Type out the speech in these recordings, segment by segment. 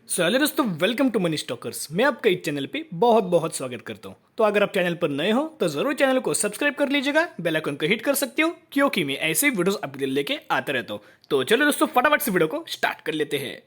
So hello दोस्तों, welcome to money stalkers. मैं आपका इस चैनल पे बहुत बहुत स्वागत करता हूँ। तो अगर आप चैनल पर नए हो तो जरूर चैनल को सब्सक्राइब कर लीजिएगा, बेल आइकन को हिट कर सकते हो क्योंकि मैं ऐसे ही वीडियोस आपके लिए लेके आता रहता हूँ। तो चलो दोस्तों, फटाफट से वीडियो को स्टार्ट कर लेते हैं।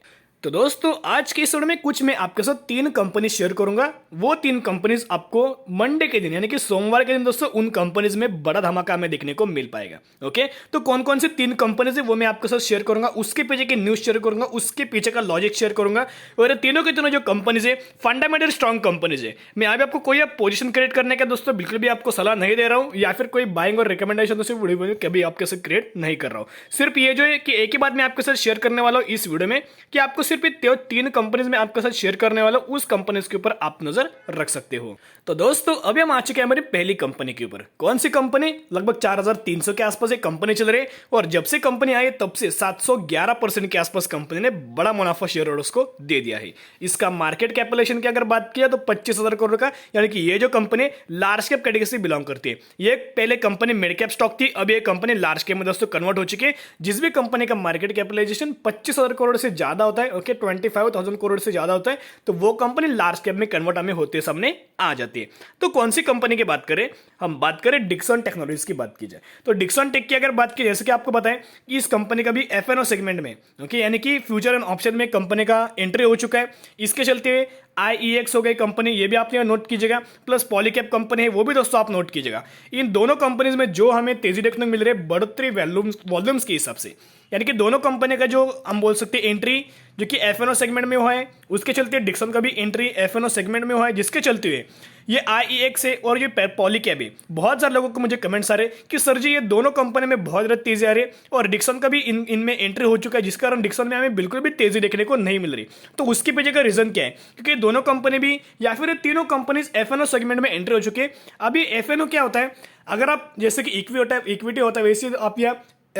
तो दोस्तों, आज के इस वीडियो में कुछ मैं आपके साथ तीन कंपनी शेयर करूंगा। वो तीन कंपनीज आपको मंडे के दिन यानी कि सोमवार के दिन दोस्तों उन कंपनीज में बड़ा धमाका हमें देखने को मिल पाएगा। ओके, तो कौन कौन सी तीन कंपनीज है वो मैं आपके साथ शेयर करूंगा, उसके पीछे की न्यूज शेयर करूंगा, उसके पीछे का लॉजिक शेयर करूंगा। और तीनों के तीनों जो कंपनीज है फंडामेंटल स्ट्रॉन्ग कंपनीज है। मैं अभी आपको कोई पोजीशन क्रिएट करने का दोस्तों बिल्कुल भी आपको सलाह नहीं दे रहा हूं, या फिर कोई बाइंग और रिकमेंडेशन दोस्तों वीडियो कभी आपके साथ क्रिएट नहीं कर रहा हूं। सिर्फ ये जो है कि एक ही बात मैं आपके साथ शेयर करने वाला हूं इस वीडियो में कि आपको सिर्फ तीन कंपनीज में आपके साथ शेयर करने वाला हूं, उस कंपनीज के ऊपर आप नजर रख सकते हो। तो दोस्तों, अभी हम आ चुके हैं हमारी पहली कंपनी के ऊपर। कौन सी कंपनी? लगभग 4300 के आसपास एक कंपनी चल रही है और जब से कंपनी आई तब से 711% के आसपास कंपनी ने बड़ा मुनाफा शेयर होल्डर्स को दे दिया है। इसका मार्केट कैपिटलाइजेशन की अगर बात किया तो 25,000 करोड़ का, यानी कि ये जो कंपनी लार्ज कैप कैटेगरी से बिलोंग करती है। ये पहले कंपनी मिड कैप स्टॉक थी, अब ये कंपनी लार्ज कैप में दोस्तों कन्वर्ट हो चुकी है। जिस भी कंपनी का मार्केट कैपिटलाइजेशन 25,000 करोड़ से ज्यादा होता है, ओके, 25,000 करोड़ से ज्यादा होता है, तो वो कंपनी लार्ज कैप में कन्वर्ट हमें होते सामने आ जाती है। तो कौन सी कंपनी की बात करें? हम बात करें डिक्सन टेक्नोलॉजीज की बात की जाए तो डिक्सन टेक की अगर बात की, जैसे कि आपको बताएं कि इस कंपनी का भी एफएनओ सेगमेंट में, ओके, यानी कि फ्यूचर एंड ऑप्शन में कंपनी का एंट्री हो चुका है। इसके चलते हुए आईईएक्स हो गई कंपनी, ये भी आप यहाँ नोट कीजिएगा, प्लस पॉलीकैप कंपनी है वो भी दोस्तों आप नोट कीजिएगा। इन दोनों कंपनीज में जो हमें तेजी देखने को मिल रही है बढ़ोतरी वॉल्यूम्स के हिसाब से, यानी कि दोनों कंपनी का जो हम बोल सकते हैं एंट्री जो कि एफएनओ सेगमेंट में हुआ है, उसके चलते डिक्सन का भी एंट्री एफएनओ सेगमेंट में हुआ है, जिसके चलते हुए ये आईईएक्स है और ये पॉलीकैप है। बहुत सारे लोगों को मुझे कमेंट्स आ रहे हैं कि सर जी ये दोनों कंपनी में बहुत ज्यादा तेजी आ रही है और डिक्सन का भी इनमें एंट्री हो चुका है, जिस कारण डिक्सन में हमें बिल्कुल भी तेजी देखने को नहीं मिल रही। तो उसके पीछे का रीजन क्या है? क्योंकि दोनों कंपनी भी या फिर तीनों कंपनीज एफएनओ सेगमेंट में एंट्री हो चुकी है। अभी एफएनओ क्या होता है? अगर आप जैसे कि इक्विटी होता है वैसे आप या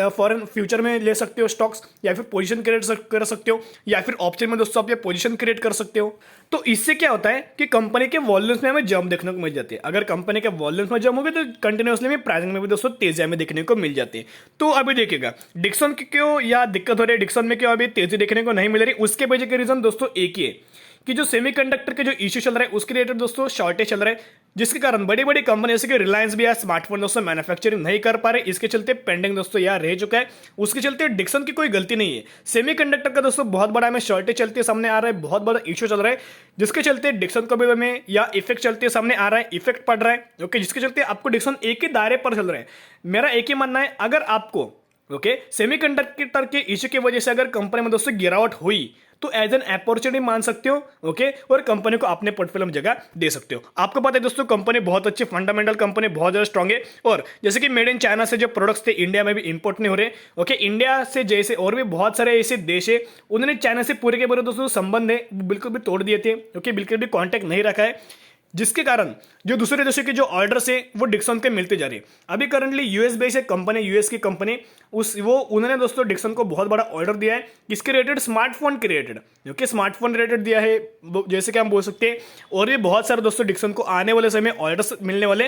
फॉरेन फ्यूचर में ले सकते हो स्टॉक्स, या फिर पोजीशन क्रिएट कर सकते हो, या फिर ऑप्शन में दोस्तों आप ये पोजीशन क्रिएट कर सकते हो। तो इससे क्या होता है कि कंपनी के वॉल्यूम्स में हमें जंप देखने को मिल जाती है। अगर कंपनी के वॉल्यूम्स में जंप होगी तो कंटिन्यूसली में प्राइसिंग में भी दोस्तों तेजी हमें देखने को मिल जाती है। तो अभी देखिएगा डिक्सन की क्यों या दिक्कत हो रही है, डिक्सन में क्यों अभी तेजी देखने को नहीं मिल रही, उसके वजह के रीजन दोस्तों एक ही है कि जो सेमीकंडक्टर के जो इश्यू चल रहा है उसके रिलेटेड दोस्तों शॉर्टेज चल रहा है, जिसके कारण बड़ी बड़ी कंपनी जैसे कि रिलायंस भी यार स्मार्टफोन दोस्तों मैन्युफैक्चरिंग नहीं कर पा रहे। इसके चलते पेंडिंग दोस्तों यार रह चुका है। उसके चलते डिक्सन की कोई गलती नहीं है, सेमीकंडक्टर का दोस्तों बहुत बड़ा हमें शॉर्टेज चलते सामने आ रहा है, बहुत बड़ा इश्यू चल रहा है, जिसके चलते डिक्सन को भी हमें या इफेक्ट चलते सामने आ रहा है, इफेक्ट पड़ रहा है। ओके, जिसके चलते आपको डिक्सन एक ही दायरे पर चल रहा है। मेरा एक ही मानना है, अगर आपको ओके सेमीकंडक्टर के इश्यू की वजह से अगर कंपनी में दोस्तों गिरावट हुई तो एज एन अपॉर्चुनिटी मान सकते हो, ओके, और कंपनी को अपने पोर्टफोलियो में जगह दे सकते हो। आपको पता है दोस्तों कंपनी बहुत अच्छी फंडामेंटल कंपनी बहुत ज्यादा स्ट्रांग है, और जैसे कि मेड इन चाइना से जो प्रोडक्ट्स थे इंडिया में भी इंपोर्ट नहीं हो रहे। ओके, इंडिया से जैसे और भी बहुत सारे ऐसे देश है उन्होंने चाइना से पूरे के पूरे दोस्तों संबंध है बिल्कुल भी तोड़ दिए थे। ओके, बिल्कुल भी कॉन्टैक्ट नहीं रखा है, जिसके कारण जो दूसरे देशों के जो ऑर्डर्स है वो डिक्सन के मिलते जा रहे हैं। अभी करंटली यूएस बेस्ड एक कंपनी, यूएस की कंपनी, उन्होंने दोस्तों डिक्सन को बहुत बड़ा ऑर्डर दिया है, किसके रिलेटेड? स्मार्टफोन के रिलेटेड, क्योंकि स्मार्टफोन रिलेटेड दिया है, जैसे कि हम बोल सकते हैं। और भी बहुत सारे दोस्तों डिक्सन को आने वाले समय ऑर्डर्स मिलने वाले।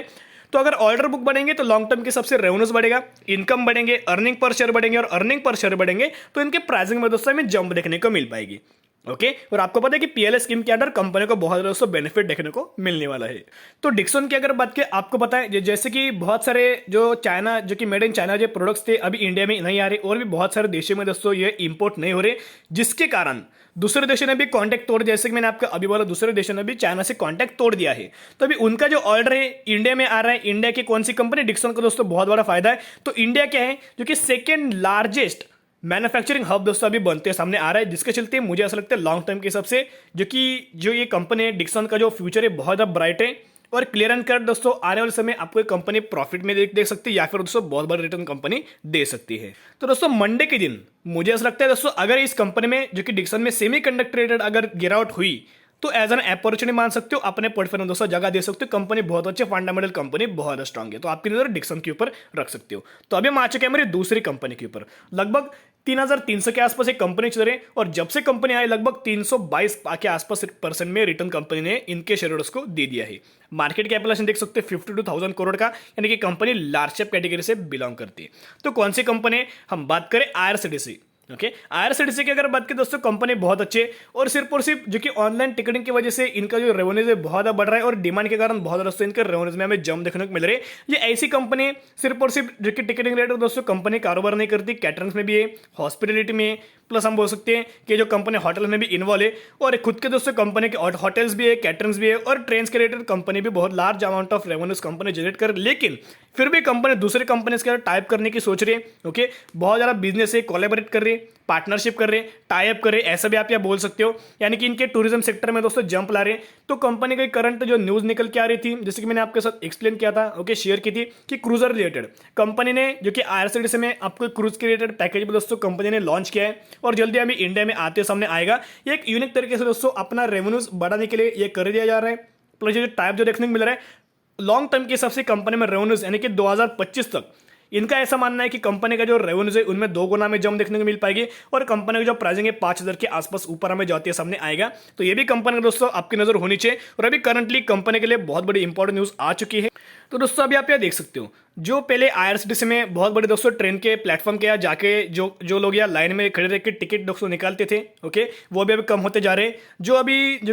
तो अगर ऑर्डर बुक बढ़ेंगे तो लॉन्ग टर्म के सबसे रेवेन्यूज बढ़ेगा, इनकम बढ़ेंगे, अर्निंग पर शेयर बढ़ेंगे, और अर्निंग पर शेयर बढ़ेंगे तो इनके प्राइसिंग में दोस्तों हमें जंप देखने को मिल पाएगी। ओके, और आपको पता है कि पीएलए स्कीम के अंडर कंपनी को बहुत ज्यादा बेनिफिट देखने को मिलने वाला है। तो डिक्सन की अगर बात करें, आपको पता है जैसे कि बहुत सारे जो चाइना जो कि मेड इन चाइना जो प्रोडक्ट्स थे अभी इंडिया में नहीं आ रहे, और भी बहुत सारे देशों में दोस्तों ये इंपोर्ट नहीं हो रहे, जिसके कारण दूसरे देशों ने भी कांटेक्ट तोड़ दिया। जैसे कि मैंने आपको अभी बोला, दूसरे देशों ने भी चाइना से कांटेक्ट तोड़ दिया है, तो अभी उनका जो ऑर्डर है इंडिया में आ रहा है। इंडिया की कौन सी कंपनी? डिक्सन को दोस्तों बहुत बड़ा फायदा है। तो इंडिया क्या है जो कि सेकेंड लार्जेस्ट मैन्युफैक्चरिंग हब दोस्तों अभी बनते सामने आ रहा है, जिसके चलते मुझे ऐसा लगता है लॉन्ग टर्म के हिसाब से जो ये कंपनी है डिक्सन का जो फ्यूचर है बहुत ज्यादा ब्राइट है, और क्लियर एंड कट दोस्तों आने वाले समय आपको एक कंपनी प्रॉफिट में देख सकती है, या फिर दोस्तों बहुत बड़ा रिटर्न कंपनी दे सकती है। तो दोस्तों मंडे के दिन मुझे ऐसा लगता है दोस्तों अगर इस कंपनी में जो कि डिक्सन में सेमीकंडक्टर रिलेटेड अगर गिरावट हुई तो एज एन अपॉर्चुनिटी मान सकते हो, अपने पोर्टफोलियो में दोस्तों जगह दे सकते हो। कंपनी बहुत अच्छी फंडामेंटल कंपनी बहुत स्ट्रांग है, तो आपकी नजर डिक्सन के ऊपर रख सकते हो। तो अभी हम आ चुके हैं हमारी दूसरी कंपनी के ऊपर। लगभग 3,300 के आसपास एक कंपनी चल रही है, और जब से कंपनी आई लगभग 322 के आसपास % में रिटर्न कंपनी ने इनके शेयर होल्डर्स को दे दिया है। मार्केट कैपिटलाइजेशन देख सकते हैं 52,000 करोड़ का, यानी कि कंपनी लार्ज कैप कैटेगरी से बिलोंग करती है। तो कौन सी कंपनी? हम बात करें आईआरसीटीसी। ओके, आईआरसीटीसी की अगर बात करें दोस्तों, कंपनी बहुत अच्छी है और सिर्फ जो कि ऑनलाइन टिकटिंग की वजह से इनका जो रेवेन्यूज है बहुत ज़्यादा बढ़ रहा है और डिमांड के कारण बहुत दोस्तों इनके रेवेन्यूज में हमें जंप देखने को मिल रही है। ये ऐसी कंपनी है सिर्फ और सिर्फ जो कि टिकटिंग रिलेटेड दोस्तों कंपनी कारोबार नहीं करती, कैटरिंग्स में भी है, हॉस्पिटलिटी में है, प्लस हम बोल सकते हैं कि जो कंपनी होटल में भी इन्वॉल्व है और खुद के दोस्तों कंपनी के होटल्स भी है, कैटरिंग्स भी है और ट्रेन के रिलेटेड कंपनी भी बहुत large amount of revenues company generate कर, लेकिन फिर भी कंपनी दूसरी कंपनी के साथ टाइप करने की सोच रही है। ओके, बहुत ज़्यादा बिजनेस है, कोलैबोरेट कर रही है, पार्टनरशिप कर रहे हैं, टाई अप कर रहे हैं, ऐसा भी आप यहाँ बोल सकते हो, यानी कि इनके टूरिज्म सेक्टर में दोस्तों जंप ला रहे हैं। तो कंपनी का करंट जो न्यूज़ निकल के आ रही थी, जैसे कि मैंने आपके साथ एक्सप्लेन किया था, ओके, शेयर की थी कि क्रूजर रिलेटेड कंपनी ने जो कि आईआरसीटीसी में आपको क्रूज के रिलेटेड पैकेज भी दोस्तों कंपनी ने लॉन्च किया है और जल्दी अभी इंडिया में आते सामने आएगा। ये एक यूनिक तरीके से दोस्तों अपना रेवेन्यूज बढ़ाने के लिए ये कर दिया जा रहा है। प्लस जो टाइप जो देखने को मिल रहा है लॉन्ग टर्म के हिसाब से कंपनी में रेवेन्यूज यानी कि 2025 तक इनका ऐसा मानना है कि कंपनी का जो रेवेन्यूज है उनमें 2 गुना में जंप देखने को मिल पाएगी और कंपनी की जो प्राइसिंग है 5000 के आसपास ऊपर हमें जाती है सामने आएगा। तो ये भी कंपनी का दोस्तों आपकी नजर होनी चाहिए और अभी करंटली कंपनी के लिए बहुत बड़ी इंपॉर्टेंट न्यूज आ चुकी है। तो दोस्तों अभी आप यहाँ देख सकते हो, जो पहले आईआरसीटीसी में बहुत बड़े दोस्तों ट्रेन के प्लेटफॉर्म के यहाँ जाके जो लोग यहाँ लाइन में खड़े रह के टिकट दोस्तों निकालते थे, ओके, वो भी अभी कम होते जा रहे हैं। जो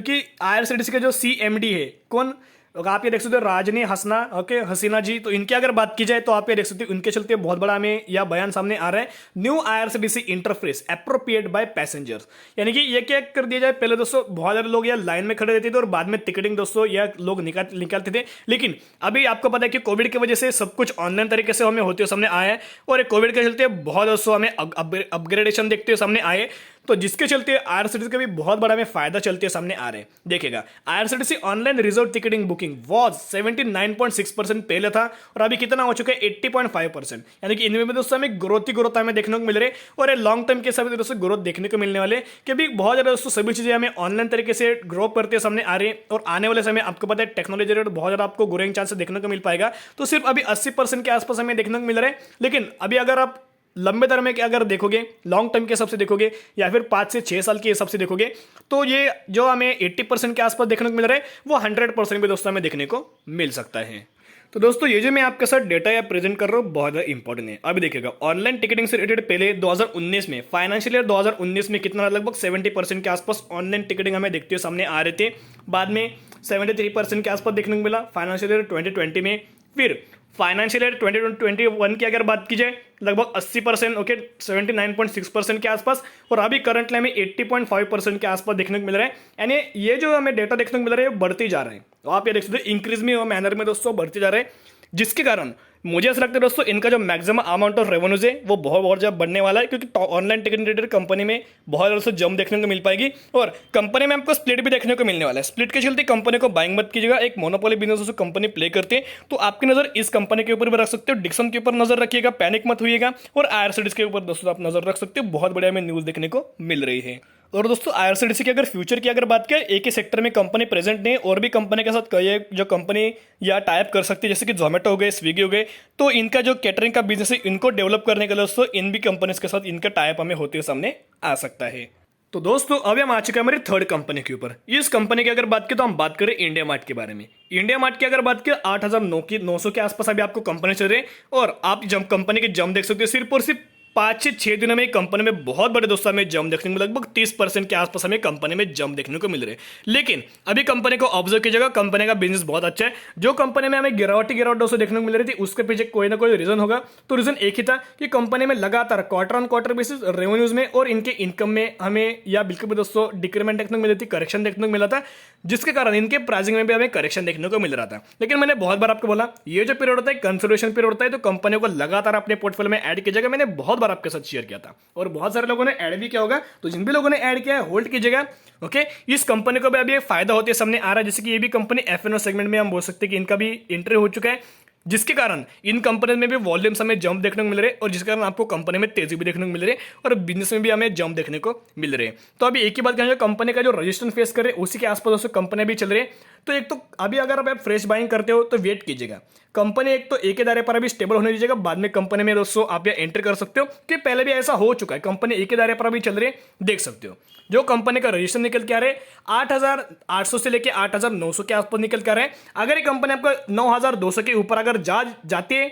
कि आईआरसीटीसी के जो सीएमडी है, कौन, आप ये देख सकते हो, राजनी हसना, ओके, हसीना जी। तो इनकी अगर बात की जाए तो आप ये देख सकते हो उनके चलते बहुत बड़ा हमें यह बयान सामने आ रहा है, new IRCTC interface appropriate by passengers, यानी कि ये क्या कर दिया जाए, पहले दोस्तों बहुत सारे लोग यहाँ लाइन में खड़े रहते थे और बाद में टिकटिंग दोस्तों यह लोग निकालते थे, लेकिन अभी आपको पता है कि कोविड की वजह से सब कुछ ऑनलाइन तरीके से हमें होते हुए सामने आया है और कोविड के चलते बहुत दोस्तों हमें अपग्रेडेशन देखते हुए सामने आए, तो जिसके चलते आईआरसीटीसी का भी बहुत बड़ा में फायदा चलते सामने आ रहे हैं। देखिएगा, IRCTC online reserve ticketing booking was 79.6% पहले था और अभी कितना हो चुका है 80.5%, यानी कि इनमें भी दोस्तों हमें ग्रोथ हमें देखने को मिल रही है और लॉन्ग टर्म के सभी दोस्तों ग्रोथ देखने को मिलने वाले कि अभी बहुत ज्यादा दोस्तों सभी चीजें हमें ऑनलाइन तरीके से ग्रो करते सामने आ रही है और आने वाले समय आपको पता है टेक्नोलॉजी रेट बहुत ज्यादा आपको ग्रोइंग चांस देखने को मिल पाएगा। तो सिर्फ अभी 80% के आसपास हमें देखने को मिल रहा है, लेकिन अभी अगर आप लंबे दर में अगर देखोगे, लॉन्ग टर्म के हिसाब से देखोगे या फिर 5 से 6 साल के हिसाब से देखोगे, तो ये जो हमें 80% के आसपास देखने को मिल रहा है वो 100% भी दोस्तों हमें देखने को मिल सकता है। तो दोस्तों ये जो मैं आपके साथ डेटा या प्रेजेंट कर रहा हूँ बहुत ज़्यादा इंपॉर्टेंट है। अभी देखिएगा, ऑनलाइन टिकटिंग से रिलेटेड पहले 2019 में, फाइनेंशियल ईयर 2019 में कितना, लगभग 70% के आसपास ऑनलाइन टिकटिंग हमें देखते हुए सामने आ रहे थे, बाद में 73% के आसपास देखने को मिला फाइनेंशियल ईयर 2020 में, फिर फाइनेंशियल ईयर 2021 की अगर बात की जाए लगभग 80%, ओके, 79.6% के आसपास, और अभी करंटली हमें 80.5% के आसपास देखने को मिल रहा है, यानी ये जो हमें डेटा देखने को मिल रहा है बढ़ते जा रहे हैं। तो आप ये देख सकते हो इंक्रीज में मैनर में दोस्तों बढ़ते जा रहे हैं, जिसके कारण मुझे ऐसा लगता है दोस्तों इनका जो मैक्सिमम अमाउंट ऑफ रेवेन्यूज है वो बहुत ज़्यादा बढ़ने वाला है, क्योंकि ऑनलाइन टिकट रिलेटेड कंपनी में बहुत ज़्यादा से जंप देखने को मिल पाएगी और कंपनी में आपको स्प्लिट भी देखने को मिलने वाला है। स्प्लिट के चलते कंपनी को बाइंग मत कीजिएगा, एक मोनोपोली बिजनेस कंपनी प्ले करते हैं, तो आपकी नजर इस कंपनी के ऊपर भी रख सकते हो, डिक्सन के ऊपर नजर रखिएगा, पैनिक मत होइएगा, और आईआरसीटीसी के ऊपर दोस्तों आप नजर रख सकते हो, बहुत बढ़िया हमें न्यूज़ देखने को मिल रही है। और दोस्तों आईआरसीटीसी की अगर फ्यूचर की अगर बात करें, एक ही सेक्टर में कंपनी प्रेजेंट नहीं, और भी कंपनी के साथ कई जो कंपनी या टाइप कर सकती है, जैसे कि जोमेटो हो गए, स्विगी हो गए, तो इनका जो कैटरिंग का बिजनेस है इनको डेवलप करने के लिए दोस्तों इन भी कंपनीज के साथ इनका टाइप हमें होते हुए सामने आ सकता है। तो दोस्तों अभी हम आ चुके हैं हमारी थर्ड कंपनी के ऊपर। इस कंपनी की अगर बात करें तो हम बात करें इंडिया मार्ट के बारे में। इंडिया मार्ट की अगर बात करें 8,900 के आसपास अभी आपको कंपनी चल रही है, और आप जम कंपनी के जम देख सकते हो, सिर्फ और सिर्फ 5 से 6 दिनों में कंपनी में बहुत बड़े दोस्तों हमें जम देखने को, लगभग 30% के आसपास हमें कंपनी में जम देखने को मिल रहे हैं। लेकिन अभी कंपनी को ऑब्जर्व कीजिएगा, कंपनी का बिजनेस बहुत अच्छा है। जो कंपनी में हमें गिरावट दोस्तों देखने को मिल रही थी, उसके पीछे कोई ना कोई रीजन होगा। तो रीजन एक ही था कि कंपनी में लगातार quarter on quarter basis revenues में और इनके इनकम में हमें या बिल्कुल भी दोस्तों डिक्रीमेंट देखने को मिल रही थी, करेक्शन देखने को मिला था, जिसके कारण इनके प्राइसिंग में भी हमें करेक्शन देखने को मिल रहा था। लेकिन मैंने बहुत बार आपको बोला, ये जो पीरियड होता है कंसोलिडेशन पीरियड होता है, तो कंपनियों को लगातार अपने पोर्टफोलियो में ऐड कीजिएगा। मैंने बहुत बार आपके साथ शेयर किया था और बहुत सारे लोगों ने ऐड भी किया होगा, तो जिन भी लोगों ने ऐड किया है होल्ड कीजिएगा। ओके, इस कंपनी को भी अभी एक फायदा होते सामने आ रहा है, जैसे कि ये भी कंपनी एफएनओ सेगमेंट में हम बोल सकते हैं कि इनका भी एंट्री हो चुका है, जिसके कारण इन कंपनी में भी वॉल्यूम्स हमें जंप देखने को मिल रहे हैं, और जिसके कारण आपको कंपनी में तेजी भी देखने को मिल रही है और बिजनेस में भी हमें जंप देखने को मिल रहे हैं। तो अभी एक ही बात कहेंगे, कंपनी का जो रजिस्ट्रेशन फेस करे उसी के आसपास दोस्तों कंपनी भी चल रही है। तो एक तो अभी अगर आप फ्रेश बाइंग करते हो तो वेट कीजिएगा, कंपनी एक तो एक ही दायरे पर अभी स्टेबल होने दीजिएगा, बाद में कंपनी में दोस्तों आप यहाँ एंटर कर सकते हो, कि पहले भी ऐसा हो चुका है, कंपनी एक ही दायरे पर अभी चल रही है, देख सकते हो। जो कंपनी का रजिस्ट्रेशन निकल के आ रहे हैं 8,800 से लेके 8,900 के आसपास निकल के आ रहे हैं। अगर ये कंपनी आपका 9,200 के ऊपर अगर जाती है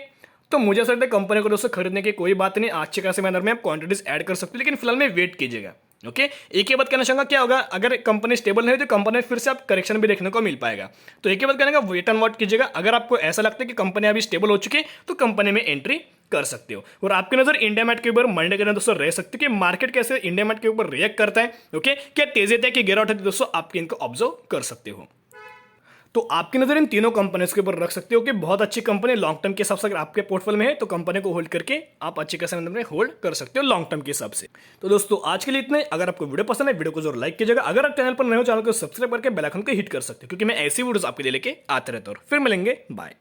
तो मुझे ऐसा लगता है कंपनी को दोस्तों खरीदने की कोई बात नहीं, अच्छे खासे मैनर में आप क्वांटिटीज ऐड कर सकते हो, लेकिन फिलहाल में वेट कीजिएगा। ओके, एक ही बात कहना चाहूंगा, क्या होगा अगर कंपनी स्टेबल नहीं हो तो कंपनी फिर से आप करेक्शन भी देखने को मिल पाएगा। तो एक ही बात कहने का, वेट एंड वॉच कीजिएगा। अगर आपको ऐसा लगता है कि कंपनी अभी स्टेबल हो चुकी है तो कंपनी में एंट्री कर सकते हो। और आपकी नजर इंडिया मैट के ऊपर मंडे के दिन दोस्तों रह सकती है कि मार्केट कैसे इंडिया मैट के ऊपर रिएक्ट करता है। ओके, क्या तेजी है कि गिरावट है, दोस्तों आप इनको ऑब्जर्व कर सकते हो। तो आपकी नजर इन तीनों कंपनीज के ऊपर रख सकते हो कि बहुत अच्छी कंपनी लॉन्ग टर्म के हिसाब से अगर आपके पोर्टफोलियो में है तो कंपनी को होल्ड करके आप अच्छे खासे में होल्ड कर सकते हो लॉन्ग टर्म के हिसाब से। तो दोस्तों आज के लिए इतना ही। अगर आपको वीडियो पसंद है वीडियो को जरूर लाइक कीजिएगा। अगर आप चैनल पर नए हो चैनल को सब्सक्राइब करके बेल आइकन को हिट कर सकते हो, क्योंकि मैं ऐसी वीडियोस आपके लिए लेके आते रहता हूं। फिर मिलेंगे, बाय।